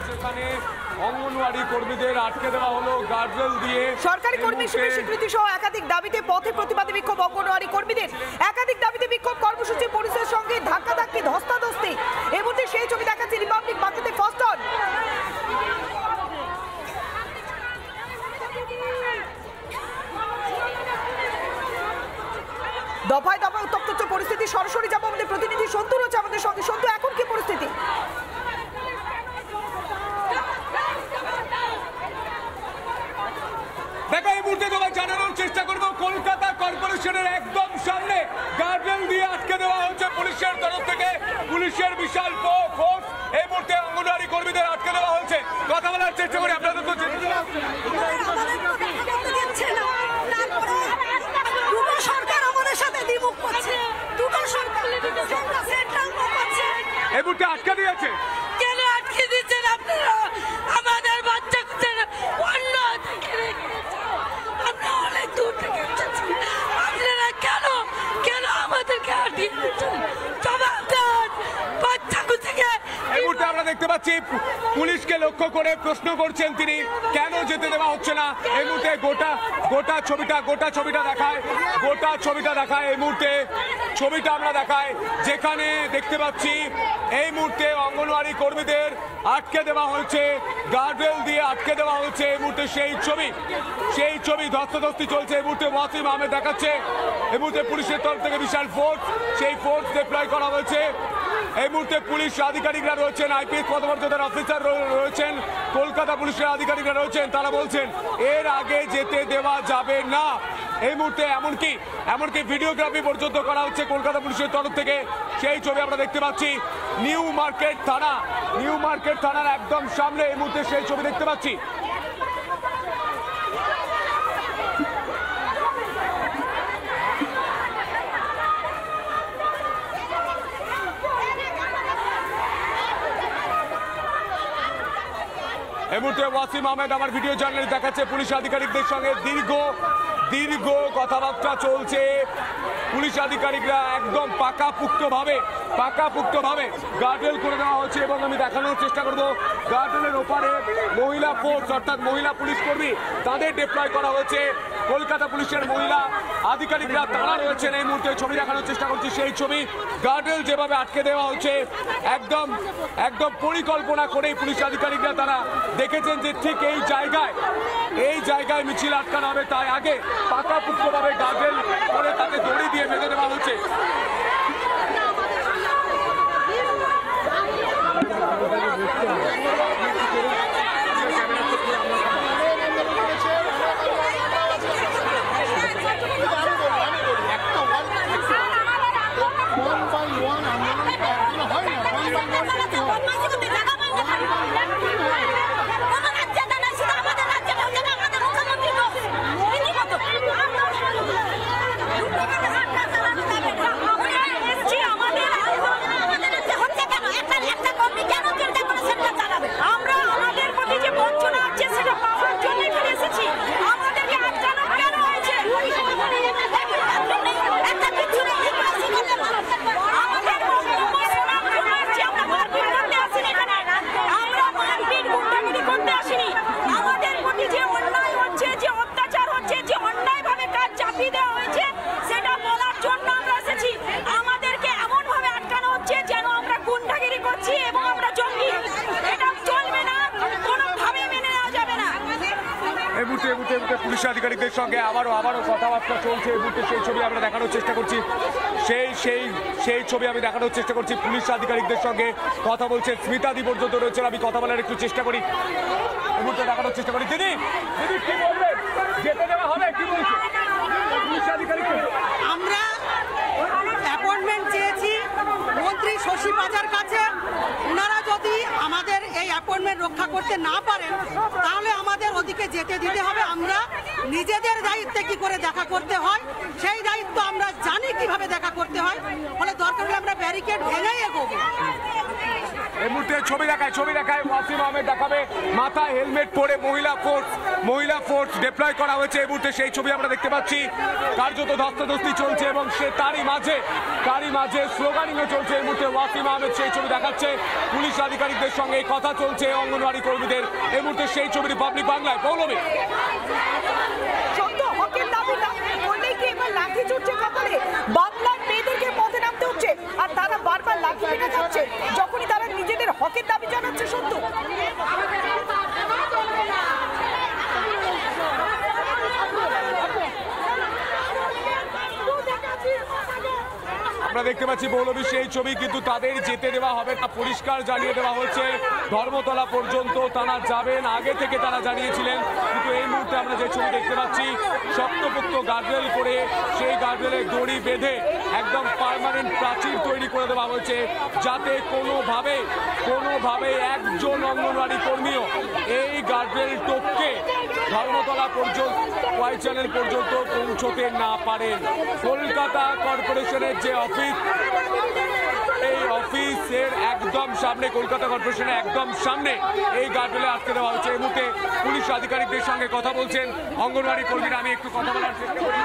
যেখানে অঙ্গনওয়াড়ি কর্মীদের আটকে দেওয়া হলো গার্ডরেল দিয়ে। সরকারি কর্মী হিসেবে স্বীকৃতি সহ একাধিক দাবিতে পথে প্রতিবাদী বিক্ষোভ অঙ্গনওয়াড়ি কর্মীদের। একাধিক দাবিতে বিক্ষোভ কর্মসূচি পুলিশের সঙ্গে ধাক্কাধাক্কি ধস্তাধস্তি। এই মুহূর্তে সেই ছবি দেখাচ্ছে রিপাবলিক বাংলাতে ফার্স্ট অন। দফায় দফায় উত্তপ্ত পরিস্থিতি। সরাসরি যাবো আমাদের প্রতিনিধি সন্তু রয়েছে আমাদের সঙ্গে। সন্তু, এখন কি পরিস্থিতি? দেখো, এই মুহূর্তে তোমায় জানানোর চেষ্টা করবো, কলকাতা কর্পোরেশনের একদম সামনে গার্ডরেল দিয়ে আটকে দেওয়া হচ্ছে পুলিশের তরফ থেকে। পুলিশের বিশাল ফোর্স এই মুহূর্তে অঙ্গনওয়াড়ি কর্মীদের আটকে দেওয়া হচ্ছে। কথা বলার চেষ্টা করি আপনাদের তো এই মুহূর্তে আটকে দিয়েছে। কেন আটকে দিচ্ছেন আপনারা? আমাদের বাচ্চা অন্য আমরা অনেক দূর থেকে এসেছি, আপনারা কেন কেন আমাদেরকে আটকে দিচ্ছেন? জবাব দেন বাচ্চা থেকে। এই মুহূর্তে আমরা দেখতে পাচ্ছি পুলিশকে লক্ষ্য করে প্রশ্ন করছেন তিনি, কেন যেতে দেওয়া হচ্ছে না। এই মুহূর্তে গোটা ছবিটা দেখায়। এই মুহূর্তে ছবিটা আমরা দেখাই, যেখানে দেখতে পাচ্ছি এই মুহূর্তে অঙ্গনওয়াড়ি কর্মীদের আটকে দেওয়া হয়েছে, গার্ডরেল দিয়ে আটকে দেওয়া হয়েছে। এই মুহূর্তে সেই ছবি ধস্তাধস্তি চলছে। এই মুহূর্তে ওয়াসিম আহমেদ দেখাচ্ছে। এই মুহূর্তে পুলিশের তরফ থেকে বিশাল ফোর্স, সেই ফোর্স ডিপ্লয় করা হয়েছে। এই মুহূর্তে পুলিশ আধিকারিকরা রয়েছেন, আইপিএস পদমর্যাদার অফিসার রয়েছেন, কলকাতা পুলিশের আধিকারিকরা রয়েছেন। তারা বলছেন এর আগে যেতে দেওয়া যাবে না। এই মুহূর্তে এমনকি ভিডিওগ্রাফি পর্যন্ত করা হচ্ছে কলকাতা পুলিশের তরফ থেকে। সেই ছবি আমরা দেখতে পাচ্ছি নিউ মার্কেট থানার একদম সামনে। এই মুহূর্তে সেই ছবি দেখতে পাচ্ছি। এই মুহূর্তে ওয়াসিম আহমেদ আমার ভিডিও জার্নালিস্ট দেখাচ্ছে পুলিশ আধিকারিকদের সঙ্গে দীর্ঘ কথাবার্তা চলছে। পুলিশ আধিকারিকরা একদম পাকাপুক্তভাবে গার্ডরেল করে দেওয়া হচ্ছে। এবং আমি দেখানোর চেষ্টা করব, গার্ডরেলের ওপারে মহিলা ফোর্স অর্থাৎ মহিলা পুলিশ কর্মী তাদের ডিপ্লয় করা হয়েছে। কলকাতা পুলিশের মহিলা আধিকারিকরা তারা রয়েছেন। এই মুহূর্তে ছবি দেখানোর চেষ্টা করছি, সেই ছবি গার্ডরেল যেভাবে আটকে দেওয়া হচ্ছে একদম পরিকল্পনা করেই পুলিশ আধিকারিকরা তারা দেখেছেন যে ঠিক এই জায়গায় মিছিল আটকানো হবে, তাই আগে পাকাপুক্তভাবে গার্ডরেল করে তাকে দড়ি দিয়ে বেঁধে দেওয়া হচ্ছে। পুলিশ আধিকারিকদের সঙ্গে আবারও কথাবার্তা চলছে। এই মুহূর্তে সেই ছবি আমরা দেখানোর চেষ্টা করছি। সেই ছবি আমি দেখানোর চেষ্টা করছি। পুলিশ আধিকারিকদের সঙ্গে কথা বলছে, স্মিতাদি পর্যন্ত রয়েছেন। আমি কথা বলার একটু চেষ্টা করি, এই মুহূর্তে দেখানোর চেষ্টা করি। দিদি কি বলবেন, যেতে দেওয়া হবে কি বলছে পুলিশ আধিকারিককে? আমরা অ্যাপয়েন্টমেন্ট চেয়েছি মন্ত্রী শশী পাজার কাছে। ওনারা যদি আমাদের এই অ্যাপয়েন্টমেন্ট রক্ষা করতে না পারেন তাহলে আমাদের ওদিকে যেতে দিতে হবে। আমরা নিজেদের দায়িত্বে কি করে দেখা করতে হয় সেই দায়িত্ব আমরা জানি কিভাবে দেখা করতে হয়। ফলে দরকার হলে আমরা ব্যারিকেড ভেঙেই এগোবো। এই মুহূর্তে ছবি দেখায় ওয়াসিম আহমেদ দেখাবে মাথায় হেলমেট পরে মহিলা ফোর্স ডিপ্লয় করা হয়েছে। এই মুহূর্তে সেই ছবি আমরা দেখতে পাচ্ছি, কার্যত ধস্তাধস্তি চলছে এবং সে তারই মাঝে স্লোগানিংও চলছে। এই মুহূর্তে ওয়াসিম আহমেদ সেই ছবি দেখাচ্ছে, পুলিশ আধিকারিকদের সঙ্গে কথা চলছে অঙ্গনওয়াড়ি কর্মীদের। এই মুহূর্তে সেই ছবি রিপাবলিক বাংলায়। পৌলমী, বাংলার মেয়েদেরকে পথে নামতে হচ্ছে আর তারা বারবার লাঠি পেটে যাচ্ছে যখনই তারা নিজেদের হকের দাবি জানাচ্ছে। সত্য আমরা দেখতে পাচ্ছি পৌলমী সেই ছবি, কিন্তু তাদের যেতে দেওয়া হবে না, পরিষ্কার জানিয়ে দেওয়া হচ্ছে ধর্মতলা পর্যন্ত তারা যাবেন। আগে থেকে তারা জানিয়েছিলেন, কিন্তু এই মুহূর্তে আমরা যে ছবি দেখতে পাচ্ছি শক্তপোক্ত গার্ডরেল করে সেই গার্ডরেলে দড়ি বেঁধে একদম পার্মানেন্ট প্রাচীর তৈরি করে দেওয়া হয়েছে, যাতে কোনোভাবে একজন অঙ্গনওয়াড়ি কর্মীও এই গার্ডরেল টপকে ধর্মতলা পর্যন্ত ওয়াই চ্যানেল পর্যন্ত পৌঁছতে না পারেন। কলকাতা কর্পোরেশনের যে এই অফিসের একদম সামনে, কলকাতা কর্পোরেশনের একদম সামনে এই গার্ডরেলে আটকে দেওয়া হচ্ছে। এই মুহূর্তে পুলিশ আধিকারিকদের সঙ্গে কথা বলছেন অঙ্গনওয়াড়ি কর্মীরা। আমি একটু কথা বলার চেষ্টা করি।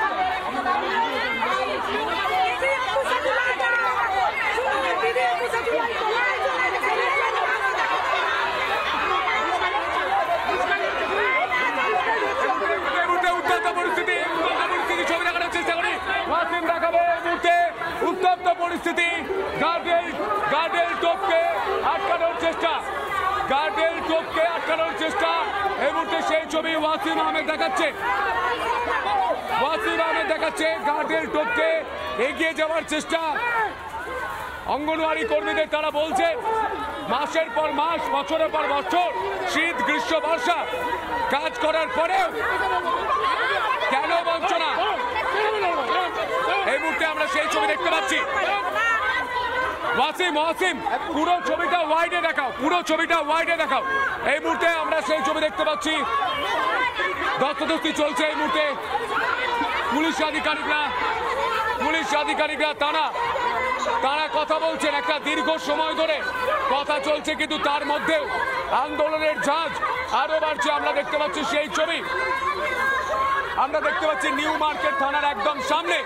ছবি দেখানোর চেষ্টা করি, ওয়াসিম দেখাবে এই মুহূর্তে উত্তপ্ত পরিস্থিতি। গার্ডরেল টপকে আটকানোর চেষ্টা, এই মুহূর্তে সেই ছবি ওয়াসিম আহমেদ দেখাচ্ছে। গার্ডরেল টপকে এগিয়ে যাওয়ার চেষ্টা অঙ্গনওয়াড়ি কর্মীদের। তারা বলছে মাসের পর মাস, বছরের পর বছর, শীত গ্রীষ্ম বর্ষা কাজ করার পরেও কেন বঞ্চনা। এই মুহূর্তে আমরা সেই ছবি দেখতে পাচ্ছি। ওয়াসিম পুরো ছবিটা ওয়াইডে দেখাও। এই মুহূর্তে আমরা সেই ছবি দেখতে পাচ্ছি, ধস্তাধস্তি চলছে। এই মুহূর্তে পুলিশ আধিকারিকরা তারা কথা বলছেন, একটা দীর্ঘ সময় ধরে কথা চলছে, কিন্তু তার মধ্যেও আন্দোলনের ঝাঁজ আরো বাড়ছে। আমরা দেখতে পাচ্ছি সেই ছবি, আমরা দেখতে পাচ্ছি নিউ মার্কেট থানার একদম সামনে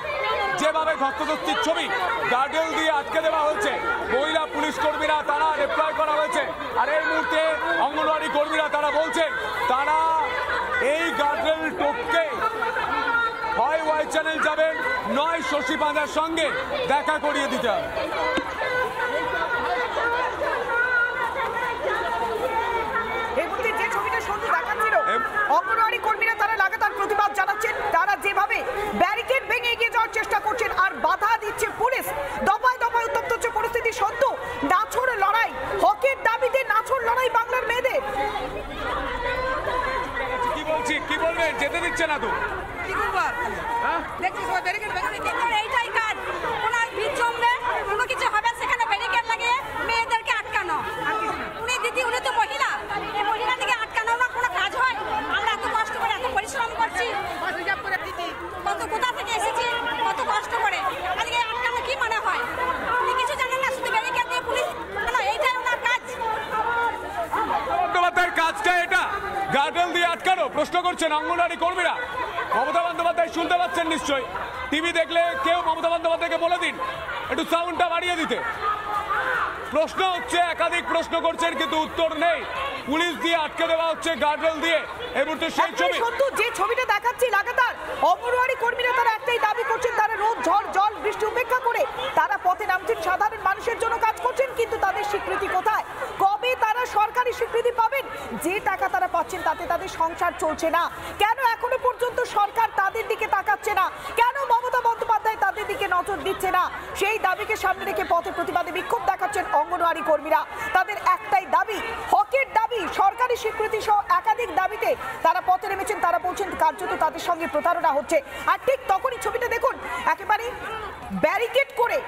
যেভাবে ধস্তাধস্তির ছবি, গার্ডরেল দিয়ে আটকে দেওয়া হয়েছে। মহিলা পুলিশ কর্মীরা তারা ডিপ্লয় করা হয়েছে। আর এই মুহূর্তে অঙ্গনওয়াড়ি কর্মীরা তারা বলছেন তারা এই গার্ডরেল টপকে হয় ওয়াই চ্যানেল যাবেন, নয় শশী পাঁজার সঙ্গে দেখা করিয়ে দিতে হবে। অঙ্গনওয়াড়ি কর্মীরা তারা লাগাতার প্রতিবাদ জানাচ্ছেন, তারা যেভাবে ব্যারিকেড ভেঙে এগিয়ে যাওয়ার চেষ্টা করছেন আর বাধা দিচ্ছে পুলিশ। দফায় দফায় উত্তপ্ত হচ্ছে পরিস্থিতি। সত্য নাছোড় লড়াই, হকের দাবিতে নাছোড় লড়াই বাংলার মেয়েদের। কি বলবেন? যেতে দিচ্ছে না তো, এইটাই কাজ। কোনো কিছু হবে সেখানে ব্যারিকেড লাগিয়ে মেয়েদেরকে আটকানো। উনি তো মহিলা, এই মহিলা থেকে আটকানো না কোনো কাজ হয়? আমরা এত কষ্ট করে এত পরিশ্রম করছি, কোথা থেকে এসেছি, কত কষ্ট করে, আজকে আটকানো কি মনে হয়? উনি কিছু জানেন না, শুধু ব্যারিকেড দিয়ে পুলিশ, এইটাই ওনার কাজ। বন্দ্যোপাধ্যায়ের কাজটা এটা, গার্ডরেল দিয়ে আটকানো। প্রশ্ন করছেন অঙ্গনওয়াড়ি কর্মীরা। মমতা বন্দ্যোপাধ্যায় শুনতে পাচ্ছেন নিশ্চয়ই, টিভি দেখলে কেউ মমতা বন্দ্যোপাধ্যায়কে বলে দিন একটু সাউন্ডটা বাড়িয়ে দিতে। প্রশ্ন হচ্ছে, একাধিক প্রশ্ন করছেন কিন্তু উত্তর নেই। পুলিশ দিয়ে আটকে দেওয়া হচ্ছে গার্ডরেল দিয়ে। এই মুহূর্তে সেই ছবি, যে ছবিটা দেখাচ্ছি লাগাতার অঙ্গনওয়াড়ি কর্মীরা তারা একটাই দাবি করছেন, তারা রোদ ঝড় জল বৃষ্টি উপেক্ষা করে তারা পথে নামছেন, সাধারণ মানুষের জন্য কাজ করছেন। কিন্তু তাদের স্বীকৃতি কোথায়? কবে তারা সরকারি স্বীকৃতি পাবেন? যে টাকা তারা পাচ্ছেন তাতে তাদের সংসার চলছে না। কেন এখনো পর্যন্ত সরকার তাদের দিকে তাকাচ্ছে না? কেন মমতা বন্দ্যোপাধ্যায় তাদের দিকে নজর দিচ্ছে না? সেই দাবিকে সামনে রেখে পথে প্রতিবাদে বিক্ষোভ দেখাচ্ছেন অঙ্গনওয়াড়ি কর্মীরা। তাদের একটাই দাবি, হকের দাবি, সরকারি স্বীকৃতি সহ একাধিক দাবিতে তারা পথে নেমেছেন। তারা বলছেন কার্যত তাদের সঙ্গে প্রতারণা হচ্ছে। আর ঠিক তখনই ছবিটা দেখুন, একেবারে ব্যারিকেড করে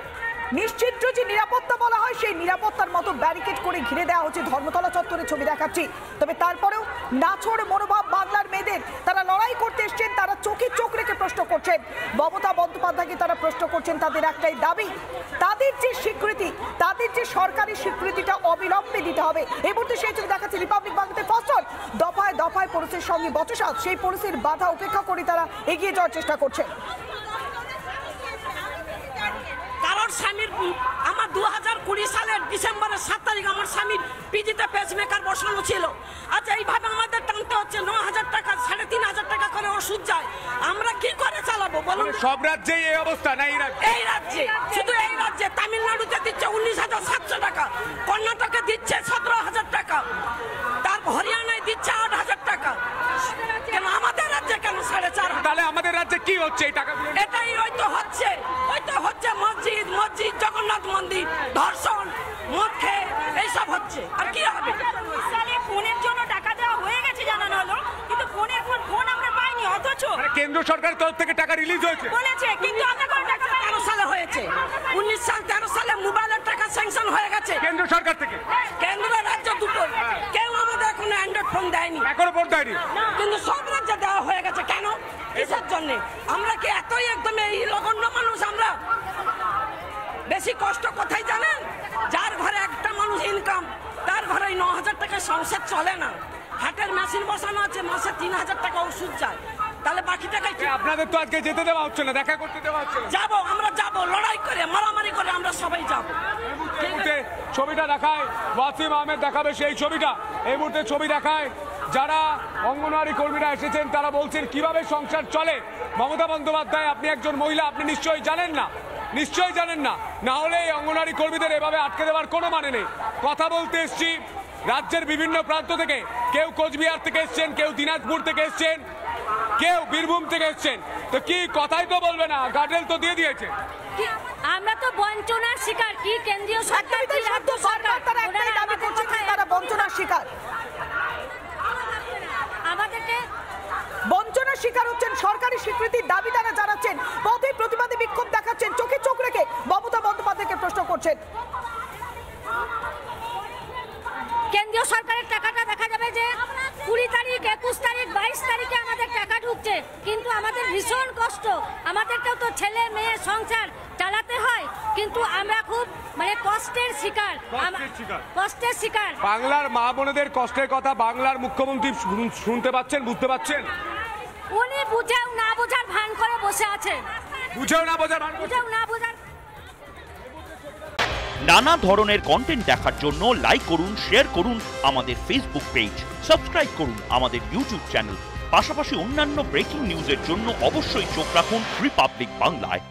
নিশ্চিত যে নিরাপত্তা বলা হয় সেই নিরাপত্তার মতো ব্যারিকেড করে ঘিরে দেওয়া হচ্ছে ধর্মতলা চত্বরে ছবি দেখাচ্ছি। তবে তারপরেও নাছোড় মনোভাব বাংলার মেয়েদের, তারা লড়াই করতে এসছেন, তারা চোখে চোখ রেখে প্রশ্ন করছেন মমতা বন্দ্যোপাধ্যায়কে, তারা প্রশ্ন করছেন তাদের একটাই দাবি, তাদের যে স্বীকৃতি, তাদের যে সরকারি স্বীকৃতিটা অবিলম্বে দিতে হবে। এই মুহূর্তে সেই ছবি দেখাচ্ছে রিপাবলিক বাংলাতে ফসল দফায় দফায় পুলিশের সঙ্গে বচসা, সেই পুলিশের বাধা উপেক্ষা করে তারা এগিয়ে যাওয়ার চেষ্টা করছেন। কারোর স্বামীর আমার 2020 সালের ডিসেম্বরের 7 তারিখ আমার স্বামীর পিজিতে পেসমেকার বসানো ছিল। আচ্ছা এইভাবে আমাদের টানতে হচ্ছে 9,000 টাকা 3,500 টাকা করে ওষুধ যায়, আমরা কি করে চালাবো বলুন? সব রাজ্যেই এই অবস্থা না? এই রাজ্যে শুধু এই রাজ্যে তামিলনাড়ুতে দিচ্ছে 19,700 টাকা, কর্ণাটকে দিচ্ছে 17,000 টাকা, তার হরিয়ানায় দিচ্ছে 8,000 টাকা, কেন আমাদের রাজ্যে কেন 4,500? তাহলে আমাদের রাজ্যে কি হচ্ছে এই টাকাগুলো? এটাই হয়তো হচ্ছে মসজিদ জগন্নাথ মন্দির, ধর্ষণ, মদ খেয়ে এইসব হচ্ছে, আর কি হবে? ফোনের জন্য টাকা দেওয়া হয়ে গেছে জানানো হলো, কিন্তু ফোন আমরা পাইনি, অথচ কেন্দ্র সরকারের তরফ থেকে টাকা রিলিজ হয়েছে বলেছে, কিন্তু আমরা কোনো টাকা পাইনি। 13 সালে হয়েছে, 19 সাল 13 সালে মোবাইলের টাকা স্যাংশন হয়ে গেছে কেন্দ্র সরকার থেকে, কেন্দ্র রাজ্য দুটোই। কেউ আমাদের এখনো অ্যান্ড্রয়েড ফোন দেয়নি, এখনো ফোন দেয়নি, কিন্তু সব রাজ্যে দেওয়া হয়ে গেছে। কেন? কিসের জন্য? আমরা কি এতই একদম এই লগন্য মানুষ? আমরা বেশি কষ্ট কোথায় জানেন? যার ঘরে একটা মানুষ ইনকাম, তার ঘরে 9,000 টাকা সংসার চলে না। হাটের মেশিন বসানো আছে, মাসে 3,000 টাকা ওষুধ যায়, তাহলে বাকি টাকায় কি? আপনাদের তো আজকে যেতে দেওয়া হচ্ছে না, দেখা করতে দেওয়া হচ্ছে না। যাবো, আমরা যাবো, লড়াই করে মারামারি করে আমরা সবাই যাবো। এই মুহূর্তে ছবিটা দেখায় ওয়াসিম আহমেদ, দেখাবে সেই ছবিটা। এই মুহূর্তে ছবি দেখায় যারা অঙ্গনওয়াড়ি কর্মীরা এসেছেন, তারা বলছেন কিভাবে সংসার চলে। মমতা বন্দ্যোপাধ্যায়, আপনি একজন মহিলা, আপনি নিশ্চয়ই জানেন না, নিশ্চয়ই জানেন না, না হলে এই অঙ্গনওয়াড়ি কর্মীদের এভাবে আটকে দেওয়ার কোনো মানে নেই। কথা বলতে এসছি রাজ্যের বিভিন্ন প্রান্ত থেকে, কেউ কোচবিহার থেকে এসছেন, কেউ দিনাজপুর থেকে এসছেন, কেউ বীরভূম থেকে এসছেন, তো কি কথাই তো বলবে না, গার্ডেল তো দিয়ে দিয়েছে। আমরা তো বঞ্চনার শিকার, কি কেন্দ্রীয় সরকার, কি রাজ্য সরকার, তারা একটাই দাবি করছেন যে তারা বঞ্চনার শিকার, আমাদেরকে বঞ্চনার শিকার হচ্ছেন। সরকারি স্বীকৃতির দাবি তারা জানাচ্ছেন, পথে প্রতিবাদী বিক্ষোভ দেখাচ্ছেন, চোখে চোখ রেখে মমতা বন্দ্যোপাধ্যায়কে প্রশ্ন করছেন। কেন্দ্রীয় সরকারের টাকাটা দেখা যাবে যে 20 তারিখ, 21 তারিখ, 22 তারিখে আমাদের টাকা ঢুকছে, কিন্তু আমাদের ভীষণ কষ্ট, আমাদেরকেও তো ছেলে মেয়ে সংসার চালাতে হয়, কিন্তু আমরা খুব কষ্টের শিকার, কষ্টের শিকার। বাংলার মা বোনেদের কষ্টের কথা বাংলার মুখ্যমন্ত্রী শুনতে পাচ্ছেন, বুঝতে পাচ্ছেন? উনি বুঝেও না বোঝার ভান করে বসে আছে, বুঝেও না বোঝার ভান বুঝেও না বোঝার। নানা ধরনের কন্টেন্ট দেখার জন্য লাইক করুন, শেয়ার করুন আমাদের ফেসবুক পেজ, সাবস্ক্রাইব করুন আমাদের ইউটিউব চ্যানেল। পাশাপাশি অন্যান্য ব্রেকিং নিউজের জন্য অবশ্যই চোখ রাখুন রিপাবলিক বাংলায়।